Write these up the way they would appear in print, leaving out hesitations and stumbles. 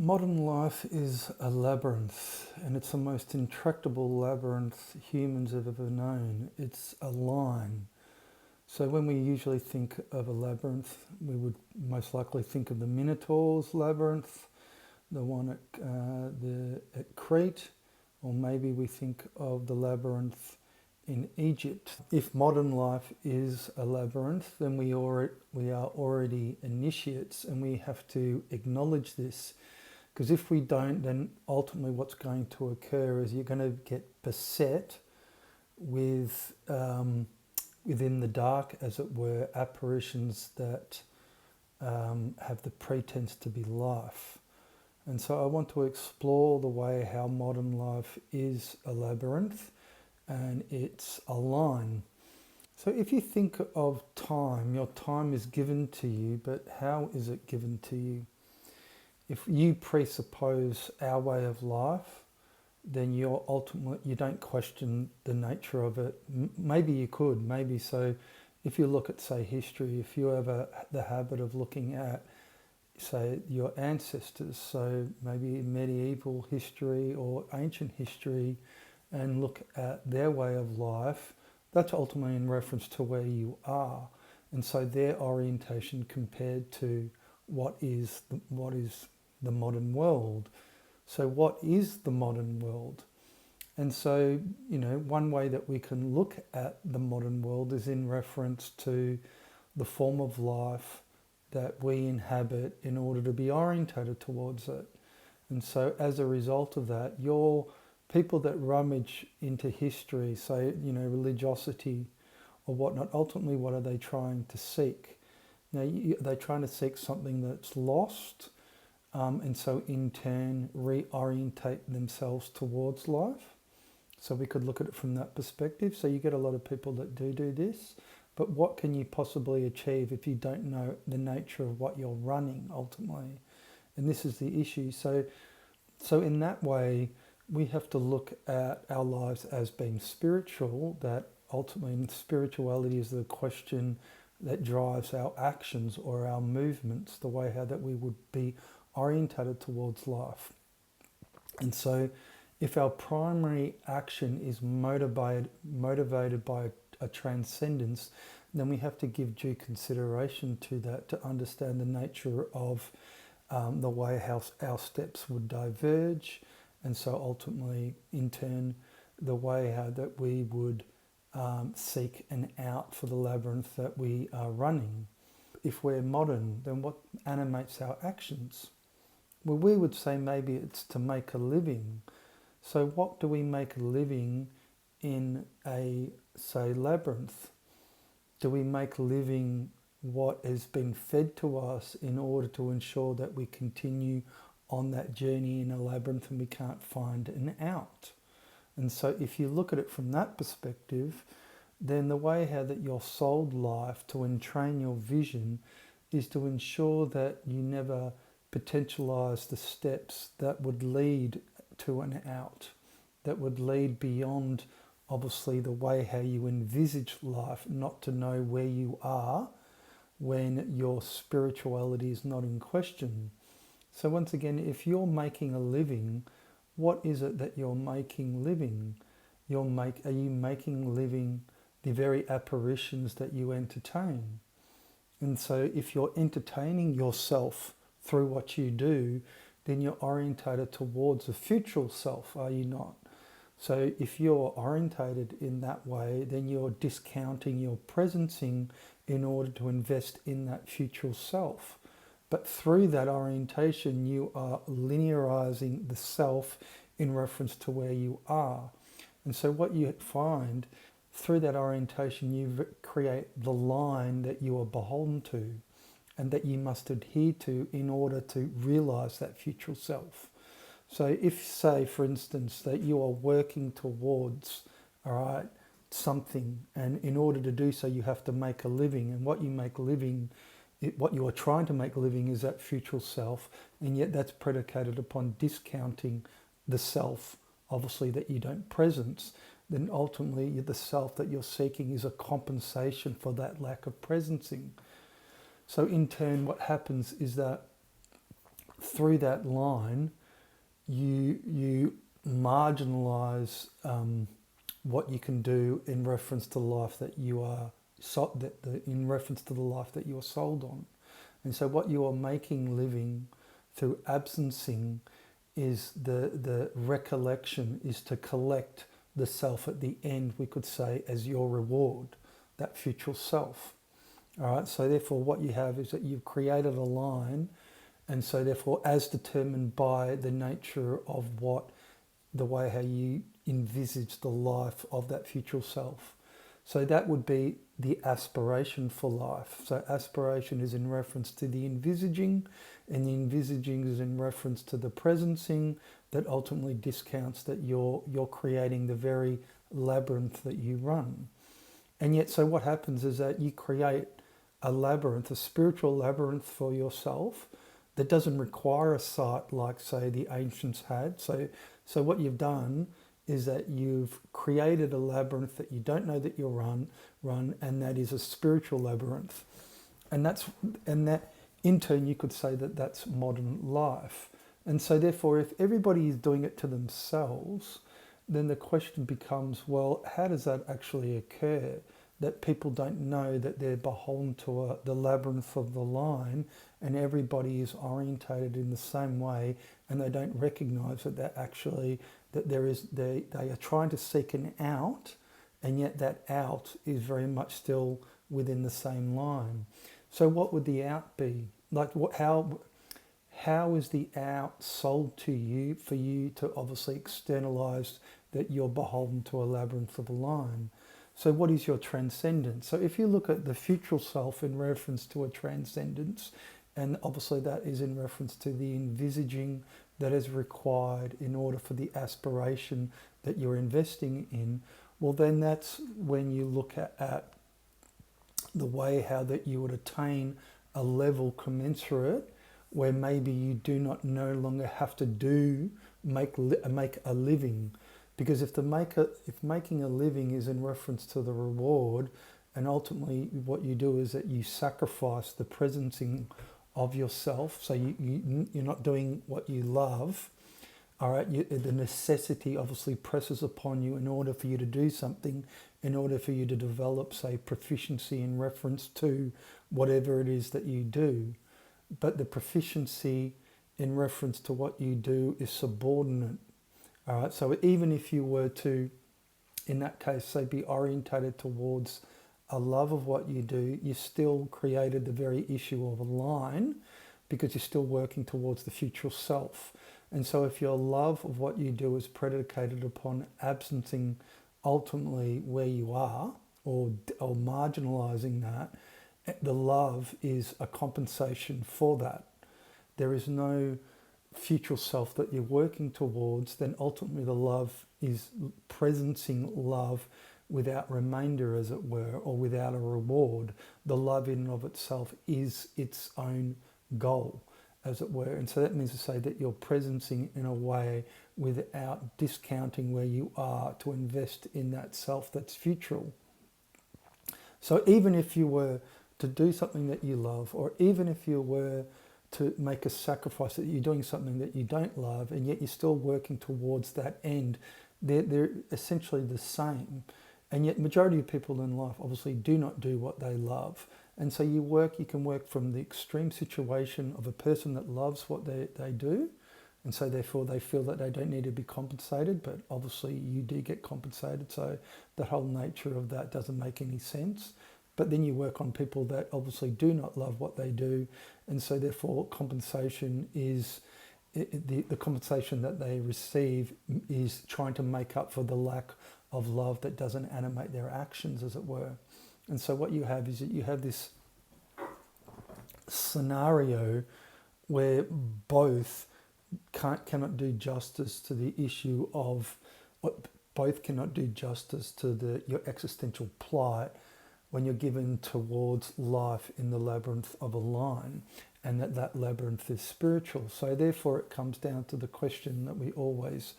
Modern life is a labyrinth, and it's the most intractable labyrinth humans have ever known. It's a line. So when we usually think of a labyrinth, we would most likely think of the Minotaur's labyrinth, the one at Crete, or maybe we think of the labyrinth in Egypt. If modern life is a labyrinth, then we are already initiates, and we have to acknowledge this. Because if we don't, then ultimately what's going to occur is you're going to get beset with, within the dark, as it were, apparitions that have the pretense to be life. And so I want to explore the way how modern life is a labyrinth and it's a line. So if you think of time, your time is given to you, but how is it given to you? If you presuppose our way of life, then you don't question the nature of it. Maybe you could, maybe so. If you look at, say, history, if you have the habit of looking at, say, your ancestors, so maybe medieval history or ancient history, and look at their way of life, that's ultimately in reference to where you are. And so their orientation compared to what is the modern world. So what is the modern world? And so, one way that we can look at the modern world is in reference to the form of life that we inhabit in order to be orientated towards it. And so as a result of that, your people that rummage into history, say, religiosity or whatnot, ultimately what are they trying to seek? Now, are they trying to seek something that's lost? And so in turn reorientate themselves towards life. So we could look at it from that perspective. So you get a lot of people that do this, but what can you possibly achieve if you don't know the nature of what you're running ultimately? And this is the issue. So in that way, we have to look at our lives as being spiritual, that ultimately spirituality is the question that drives our actions or our movements, the way how that we would be orientated towards life. And so if our primary action is motivated by a transcendence, then we have to give due consideration to that to understand the nature of the way how our steps would diverge, and so ultimately in turn the way how that we would seek an out for the labyrinth that we are running. If we're modern, then what animates our actions? Well, we would say maybe it's to make a living. So what do we make a living in a, say, labyrinth? Do we make a living what has been fed to us in order to ensure that we continue on that journey in a labyrinth and we can't find an out? And so if you look at it from that perspective, then the way how that you're sold life to entrain your vision is to ensure that you never potentialize the steps that would lead to an out, that would lead beyond obviously the way how you envisage life, not to know where you are when your spirituality is not in question. So once again, if you're making a living, what is it that you're making living? Are you making living the very apparitions that you entertain? And so if you're entertaining yourself through what you do, then you're orientated towards a future self, are you not? So if you're orientated in that way, then you're discounting your presencing in order to invest in that future self. But through that orientation, you are linearizing the self in reference to where you are. And so what you find through that orientation, you create the line that you are beholden to and that you must adhere to in order to realize that future self. So if, say, for instance, that you are working towards, something, and in order to do so, you have to make a living, and what you are trying to make a living is that future self, and yet that's predicated upon discounting the self, obviously, that you don't presence, then ultimately the self that you're seeking is a compensation for that lack of presencing. So in turn, what happens is that through that line, you marginalise what you can do in reference to the life that you are in reference to the life that you are sold on. And so what you are making living through absencing is the recollection is to collect the self at the end, we could say, as your reward, that future self. All right, so therefore what you have is that you've created a line, and so therefore as determined by the nature of the way how you envisage the life of that future self. So that would be the aspiration for life. So aspiration is in reference to the envisaging, and the envisaging is in reference to the presencing that ultimately discounts that you're creating the very labyrinth that you run. And yet, so what happens is that you create a labyrinth, a spiritual labyrinth for yourself that doesn't require a site like, say, the ancients had. So what you've done is that you've created a labyrinth that you don't know that you'll run, and that is a spiritual labyrinth. And that in turn you could say that that's modern life. And so therefore, if everybody is doing it to themselves, then the question becomes, well, how does that actually occur? That people don't know that they're beholden to the labyrinth of the line, and everybody is orientated in the same way, and they don't recognise that they're actually, that they are trying to seek an out, and yet that out is very much still within the same line. So what would the out be? Like how is the out sold to you for you to obviously externalise that you're beholden to a labyrinth of a line? So what is your transcendence? So if you look at the future self in reference to a transcendence, and obviously that is in reference to the envisaging that is required in order for the aspiration that you're investing in, well then that's when you look at the way how that you would attain a level commensurate where maybe you do not no longer have to make a living. Because if making a living is in reference to the reward, and ultimately what you do is that you sacrifice the presencing of yourself, so you're not doing what you love, all right, the necessity obviously presses upon you in order for you to do something, in order for you to develop, say, proficiency in reference to whatever it is that you do. But the proficiency in reference to what you do is subordinate. All right, so even if you were to, in that case, say, be orientated towards a love of what you do, you still created the very issue of a line because you're still working towards the future self. And so if your love of what you do is predicated upon absencing ultimately where you are, or marginalising that, the love is a compensation for that. There is no future self that you're working towards, then ultimately the love is presencing love without remainder, as it were, or without a reward. The love in and of itself is its own goal, as it were. And so that means to say that you're presencing in a way without discounting where you are to invest in that self that's futural. So even if you were to do something that you love, or even if you were to make a sacrifice that you're doing something that you don't love, and yet you're still working towards that end, they're essentially the same. And yet majority of people in life obviously do not do what they love. And so you can work from the extreme situation of a person that loves what they do, and so therefore they feel that they don't need to be compensated, but obviously you do get compensated, so the whole nature of that doesn't make any sense. But then you work on people that obviously do not love what they do, and so therefore compensation is, the compensation that they receive is trying to make up for the lack of love that doesn't animate their actions, as it were. And so what you have is that you have this scenario where both cannot do justice to the issue of, both cannot do justice to your existential plight when you're given towards life in the labyrinth of a line, and that labyrinth is spiritual. So therefore it comes down to the question that we always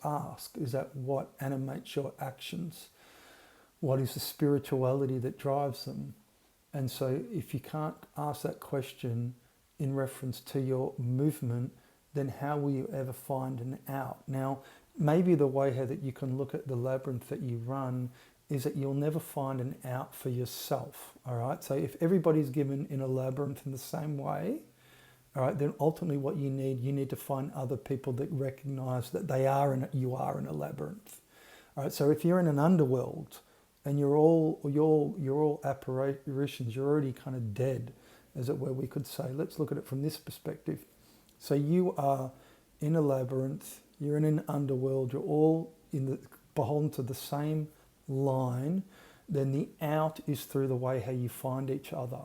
ask, is that what animates your actions? What is the spirituality that drives them? And so if you can't ask that question, in reference to your movement, then how will you ever find an out? Now, maybe the way how that you can look at the labyrinth that you run is that you'll never find an out for yourself, all right? So if everybody's given in a labyrinth in the same way, all right, then ultimately what you need to find other people that recognize that you are in a labyrinth. All right, so if you're in an underworld and you're all apparitions, you're already kind of dead, as it were, we could say. Let's look at it from this perspective. So you are in a labyrinth, you're in an underworld, you're all beholden to the same line, then the out is through the way how you find each other.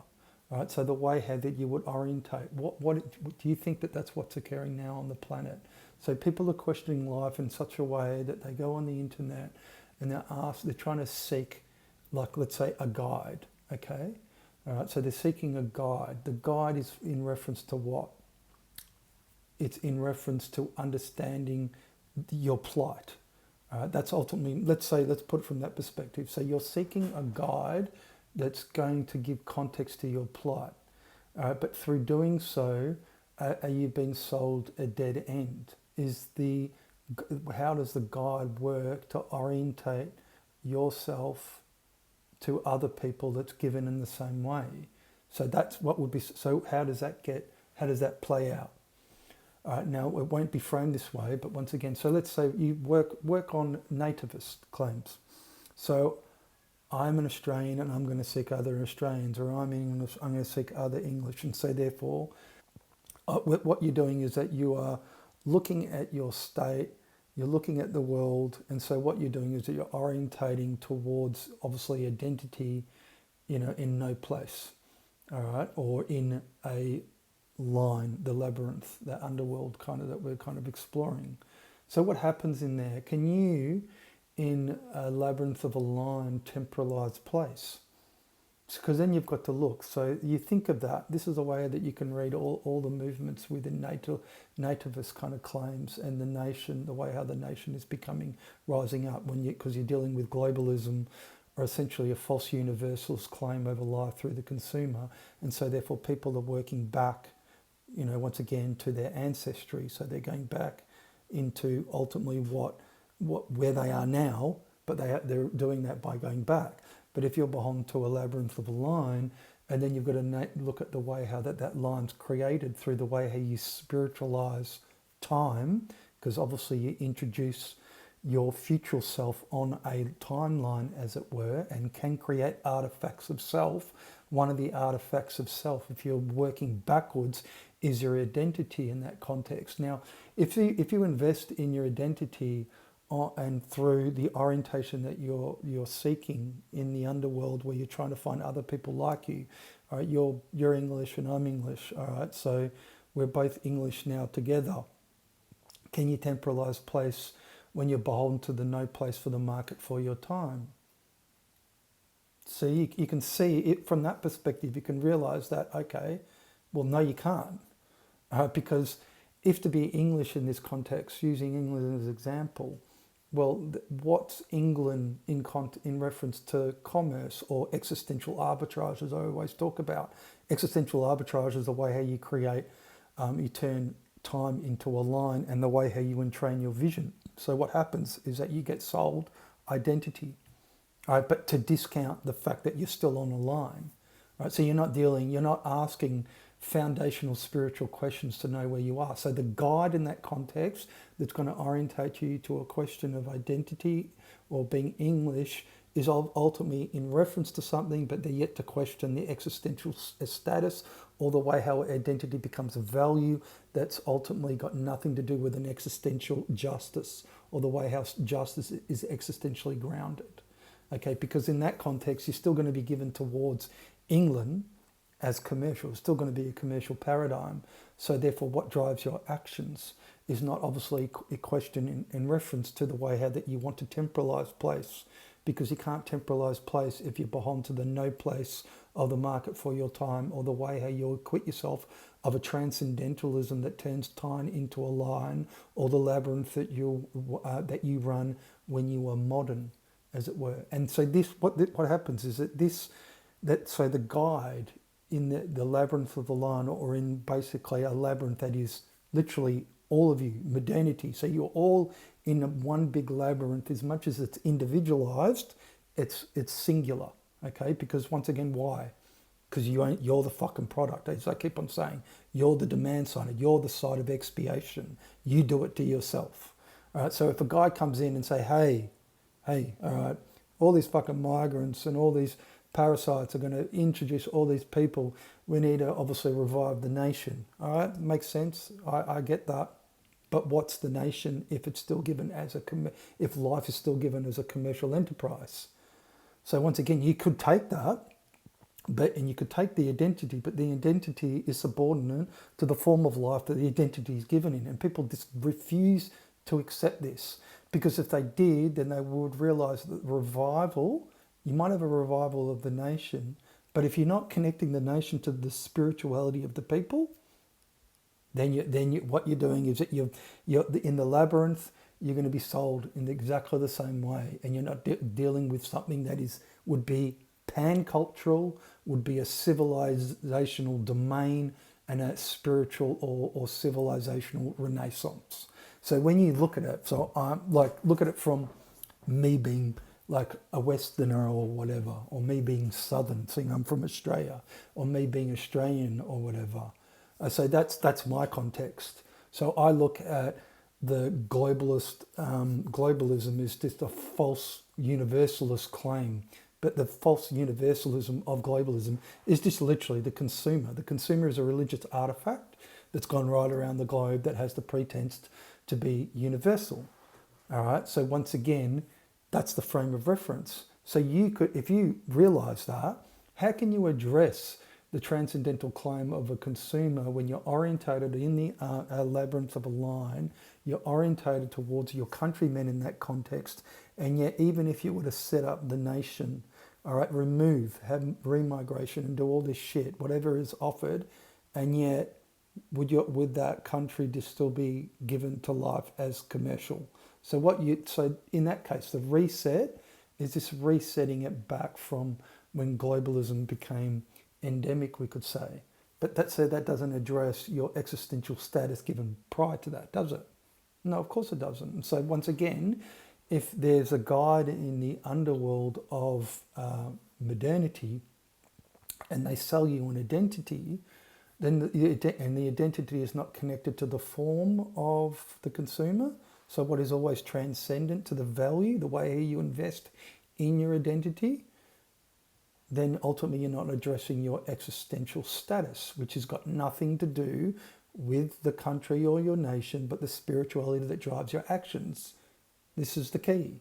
Right, so the way how that you would orientate, what do you think that's what's occurring now on the planet? So people are questioning life in such a way that they go on the internet and they're trying to seek, like, let's say, a guide, okay? All right, so they're seeking a guide. The guide is in reference to what? It's in reference to understanding your plight. All right, that's ultimately, let's put it from that perspective. So you're seeking a guide that's going to give context to your plight. But through doing so, are you being sold a dead end? How does the guide work to orientate yourself to other people that's given in the same way? So that's what would be, so how does that play out? Now, it won't be framed this way, but once again, so let's say you work on nativist claims. So I'm an Australian and I'm going to seek other Australians, or I'm English, I'm going to seek other English. And so therefore, what you're doing is that you are looking at your state, you're looking at the world, and so what you're doing is that you're orientating towards, obviously, identity, in no place, all right, or in a line, the labyrinth, the underworld kind of that we're kind of exploring. So what happens in there? Can you, in a labyrinth of a line, temporalize place? Because then you've got to look. So you think of that. This is a way that you can read all the movements within nativist kind of claims and the nation, the way how the nation is rising up because you're dealing with globalism, or essentially a false universalist claim over life through the consumer. And so therefore people are working back, once again, to their ancestry. So they're going back into ultimately where they are now, but they're doing that by going back. But if you're beholden to a labyrinth of a line, and then you've got to look at the way how that line's created through the way how you spiritualise time, because obviously you introduce your future self on a timeline, as it were, and can create artifacts of self. One of the artifacts of self, if you're working backwards, is your identity in that context. Now, if you invest in your identity and through the orientation that you're seeking in the underworld, where you're trying to find other people like you, all right, you're English and I'm English, all right, so we're both English now together. Can you temporalize place when you're beholden to the no place for the market for your time? So you can see it from that perspective. You can realize that, okay, well, no, you can't, because if to be English in this context, using England as an example, well, what's England in reference to commerce or existential arbitrage, as I always talk about? Existential arbitrage is the way how you create, you turn time into a line, and the way how you entrain your vision. So what happens is that you get sold identity, right? But to discount the fact that you're still on a line, right? So you're not asking foundational spiritual questions to know where you are. So the guide in that context that's going to orientate you to a question of identity or being English is ultimately in reference to something, but they're yet to question the existential status or the way how identity becomes a value that's ultimately got nothing to do with an existential justice or the way how justice is existentially grounded. Okay, because in that context, you're still going to be given towards England as commercial. It's still going to be a commercial paradigm. So therefore, what drives your actions is not obviously a question in reference to the way how that you want to temporalize place, because you can't temporalize place if you're beholden to the no place of the market for your time, or the way how you acquit yourself of a transcendentalism that turns time into a line, or the labyrinth that you run when you are modern, as it were. And so what happens is so the guide in the labyrinth of the line, or in basically a labyrinth that is literally all of you, modernity. So you're all in one big labyrinth. As much as it's individualized, it's singular, okay? Because once again, why? Because you're the fucking product, as I keep on saying. You're the demand side. You're the side of expiation. You do it to yourself. All right. So if a guy comes in and say, hey, all right, all these fucking migrants and all these parasites are going to introduce all these people. We need to obviously revive the nation. All right, makes sense. I get that. But what's the nation if it's still given as if life is still given as a commercial enterprise? So once again, you could take that, and you could take the identity, but the identity is subordinate to the form of life that the identity is given in, and people just refuse to accept this, because if they did, then they would realise that revival, you might have a revival of the nation, but if you're not connecting the nation to the spirituality of the people, then what you're doing is that you're in the labyrinth. You're going to be sold in exactly the same way, and you're not dealing with something that would be pan-cultural, would be a civilizational domain, and a spiritual or civilizational renaissance. So when you look at it, look at it from me being like a Westerner or whatever, or me being Southern, saying I'm from Australia, or me being Australian or whatever. So that's my context. So I look at the globalism is just a false universalist claim. But the false universalism of globalism is just literally the consumer. The consumer is a religious artifact that's gone right around the globe that has the pretense to be universal. All right. So once again, that's the frame of reference. So you could, if you realise that, how can you address the transcendental claim of a consumer when you're orientated in the labyrinth of a line, you're orientated towards your countrymen in that context, and yet even if you were to set up the nation, all right, have remigration and do all this shit, whatever is offered, and yet would that country just still be given to life as commercial? So in that case, the reset is just resetting it back from when globalism became endemic, we could say. But that doesn't address your existential status given prior to that, does it? No, of course it doesn't. And so once again, if there's a guide in the underworld of modernity, and they sell you an identity, then the identity is not connected to the form of the consumer. So what is always transcendent to the value, the way you invest in your identity, then ultimately you're not addressing your existential status, which has got nothing to do with the country or your nation, but the spirituality that drives your actions. This is the key.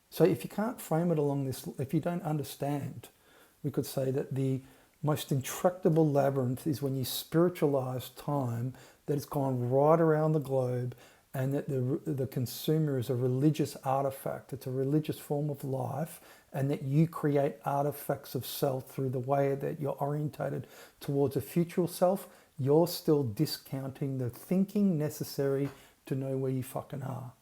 So if you can't frame it along this, if you don't understand, we could say that the most intractable labyrinth is when you spiritualize time, that it's gone right around the globe, and that the consumer is a religious artifact. It's a religious form of life, and that you create artifacts of self through the way that you're orientated towards a future self. You're still discounting the thinking necessary to know where you fucking are.